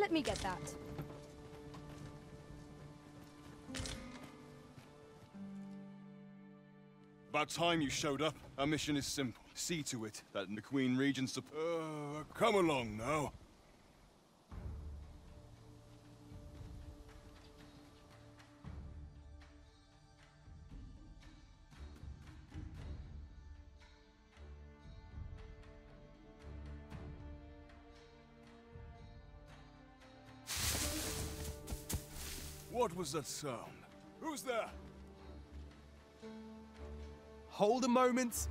Let me get that. About time you showed up. Our mission is simple. See to it that the Queen Regent's come along now. What was that sound? Who's there? Hold a moment.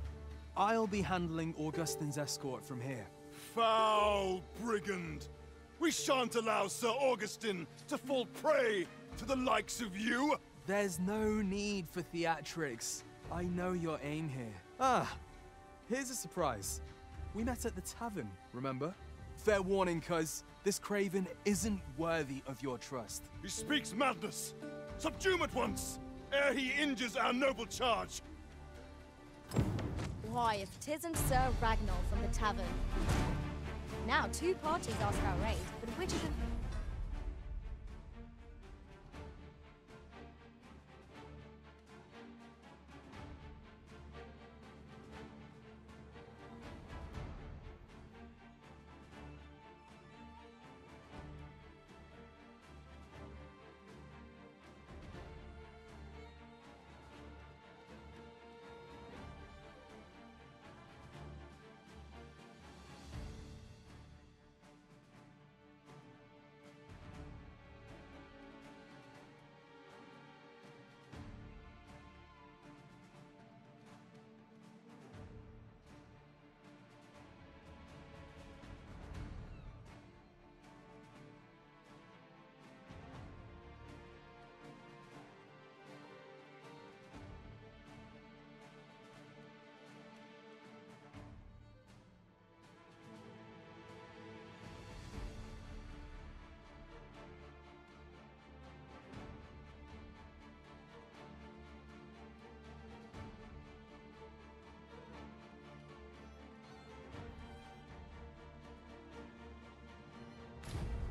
I'll be handling Augustine's escort from here. Foul brigand! We shan't allow Sir Augustine to fall prey to the likes of you! There's no need for theatrics. I know your aim here. Ah, here's a surprise. We met at the tavern, remember? Fair warning, cuz this craven isn't worthy of your trust. He speaks madness! Subdue him at once, ere he injures our noble charge! Why, if 'tisn't Sir RAGHNALL from the tavern. Now 2 parties ask our aid, but which of them...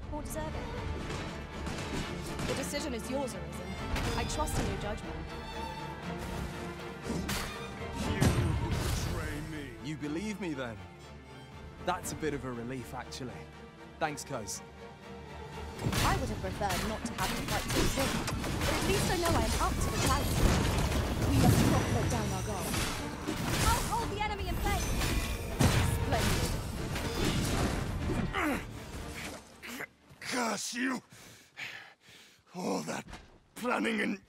More deserving. The decision is yours, Arisen. I trust in your judgment. You betray me! You believe me, then? That's a bit of a relief, actually. Thanks, cuz. I would have preferred not to have to fight so soon, but at least I know I am up to the challenge. We must not let down our guard. I'll hold the enemy in place! Splendid. Curse you! All that planning and...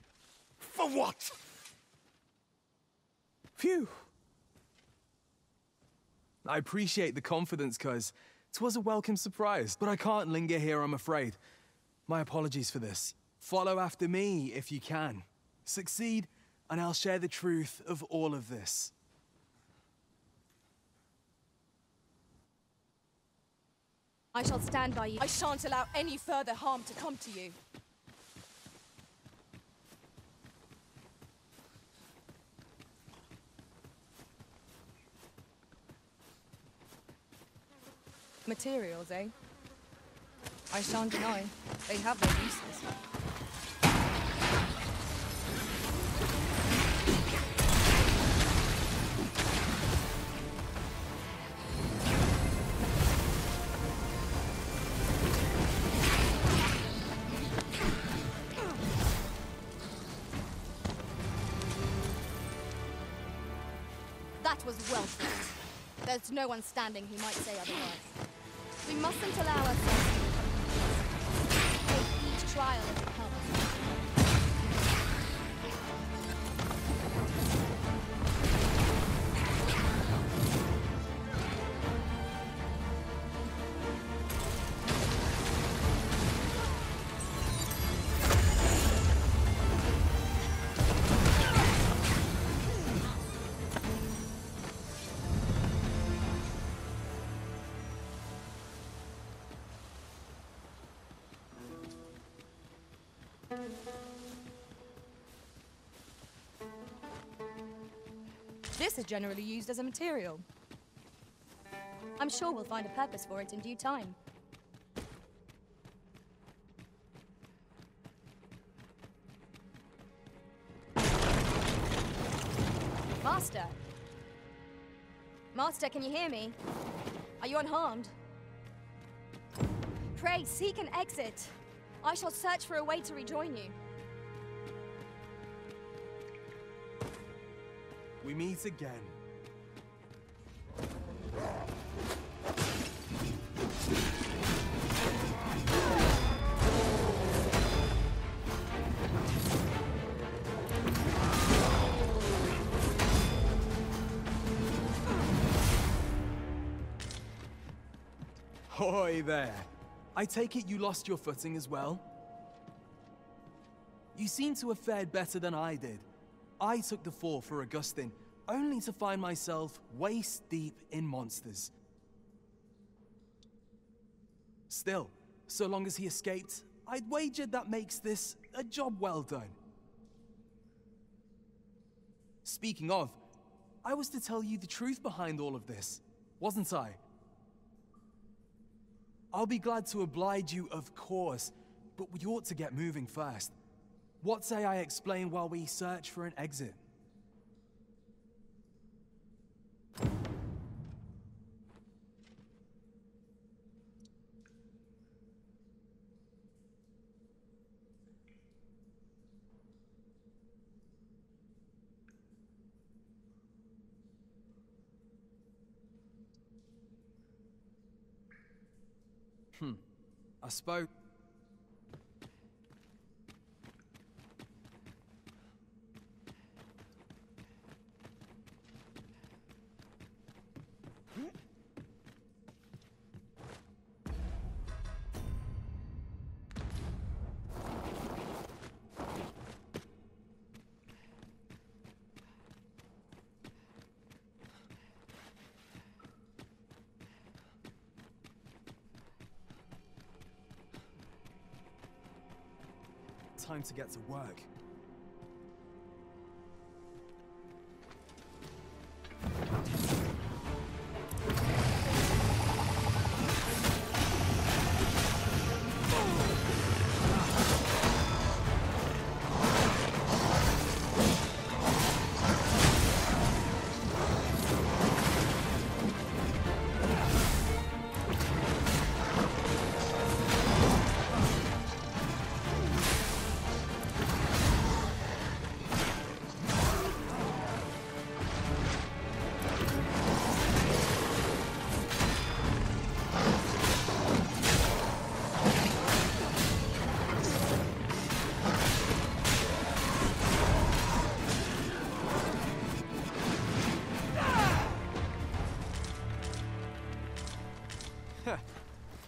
for what? Phew! I appreciate the confidence, cuz 'twas a welcome surprise, but I can't linger here, I'm afraid. My apologies for this. Follow after me, if you can. Succeed, and I'll share the truth of all of this. I shall stand by you. I shan't allow any further harm to come to you. Materials, eh? I shan't deny. They have their uses. That was well fought. There's no one standing who might say otherwise. We mustn't allow ourselves to take each trial as it comes. This is generally used as a material. I'm sure we'll find a purpose for it in due time. Master? Master, can you hear me? Are you unharmed? Pray, seek an exit. I shall search for a way to rejoin you. We meet again. Hoy there. I take it you lost your footing as well? You seem to have fared better than I did. I took the fall for Augustin, only to find myself waist deep in monsters. Still, so long as he escaped, I'd wagered that makes this a job well done. Speaking of, I was to tell you the truth behind all of this, wasn't I? I'll be glad to oblige you, of course, but we ought to get moving first. What say I explain while we search for an exit? I spoke. Time to get to work.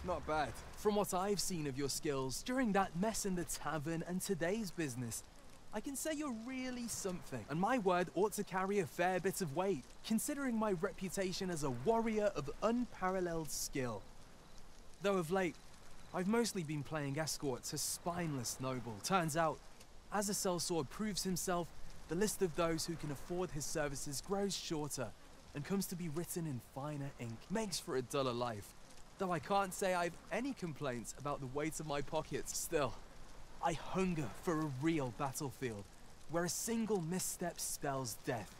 Not bad. From what I've seen of your skills during that mess in the tavern and today's business, I can say you're really something. And my word ought to carry a fair bit of weight, considering my reputation as a warrior of unparalleled skill. Though of late, I've mostly been playing escort to spineless noble. Turns out, as a sellsword proves himself, the list of those who can afford his services grows shorter and comes to be written in finer ink. Makes for a duller life. Though I can't say I've any complaints about the weight of my pockets. Still, I hunger for a real battlefield, where a single misstep spells death.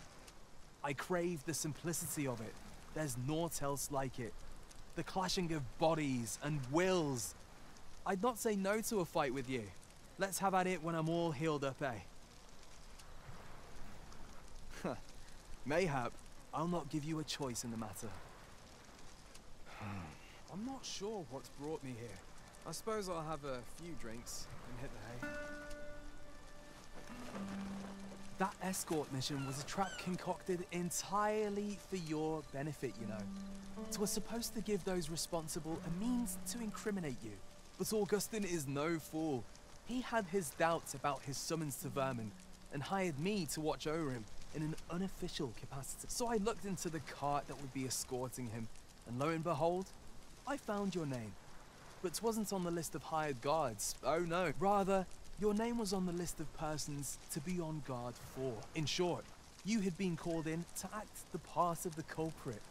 I crave the simplicity of it. There's naught else like it. The clashing of bodies and wills. I'd not say no to a fight with you. Let's have at it when I'm all healed up, eh? Mayhap, I'll not give you a choice in the matter. I'm not sure what's brought me here. I suppose I'll have a few drinks and hit the hay. That escort mission was a trap concocted entirely for your benefit, you know. It was supposed to give those responsible a means to incriminate you. But Augustin is no fool. He had his doubts about his summons to Vermin and hired me to watch over him in an unofficial capacity. So I looked into the cart that would be escorting him, and lo and behold, I found your name. But 'twasn't on the list of hired guards. Oh no. Rather, your name was on the list of persons to be on guard for. In short, you had been called in to act the part of the culprit.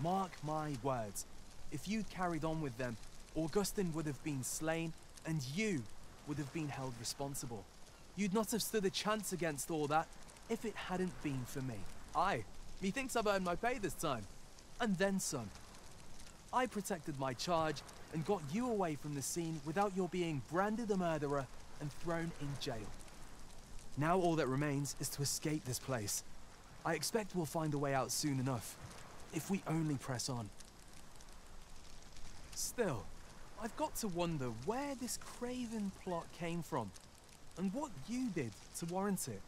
Mark my words. If you'd carried on with them, Augustin would have been slain, and you would have been held responsible. You'd not have stood a chance against all that if it hadn't been for me. Aye, methinks I've earned my pay this time. And then some. I protected my charge and got you away from the scene without your being branded a murderer and thrown in jail. Now all that remains is to escape this place. I expect we'll find a way out soon enough, if we only press on. Still, I've got to wonder where this craven plot came from, and what you did to warrant it.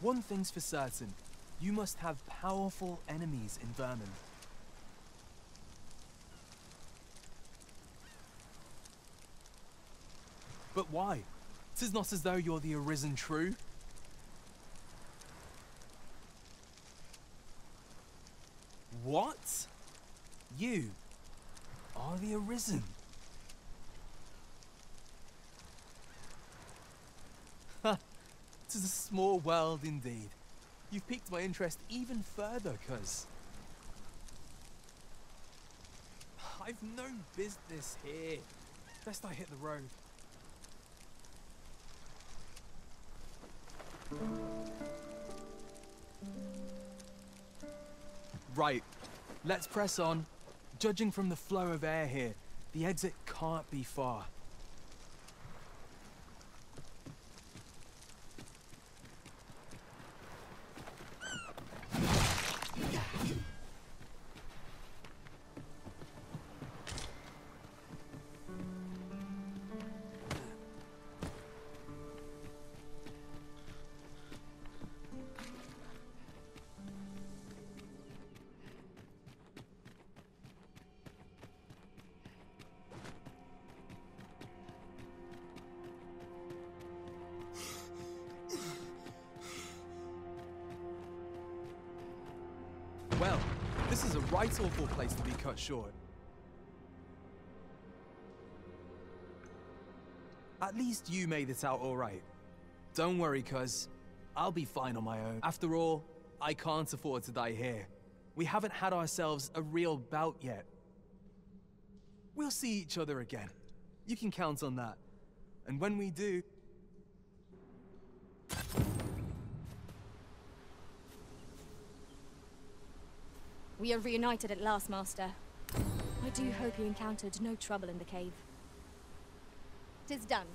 One thing's for certain, you must have powerful enemies in Vermund. But why? 'Tis not as though you're the arisen true. What? You are the arisen? Ha! 'Tis a small world indeed. You've piqued my interest even further, cuz I've no business here. Best I hit the road. Right, let's press on. Judging from the flow of air here, the exit can't be far. Well, this is a right awful place to be cut short. At least you made it out all right. Don't worry, cuz I'll be fine on my own. After all, I can't afford to die here. We haven't had ourselves a real bout yet. We'll see each other again. You can count on that. And when we do... We are reunited at last, Master. I do hope you encountered no trouble in the cave. 'Tis done.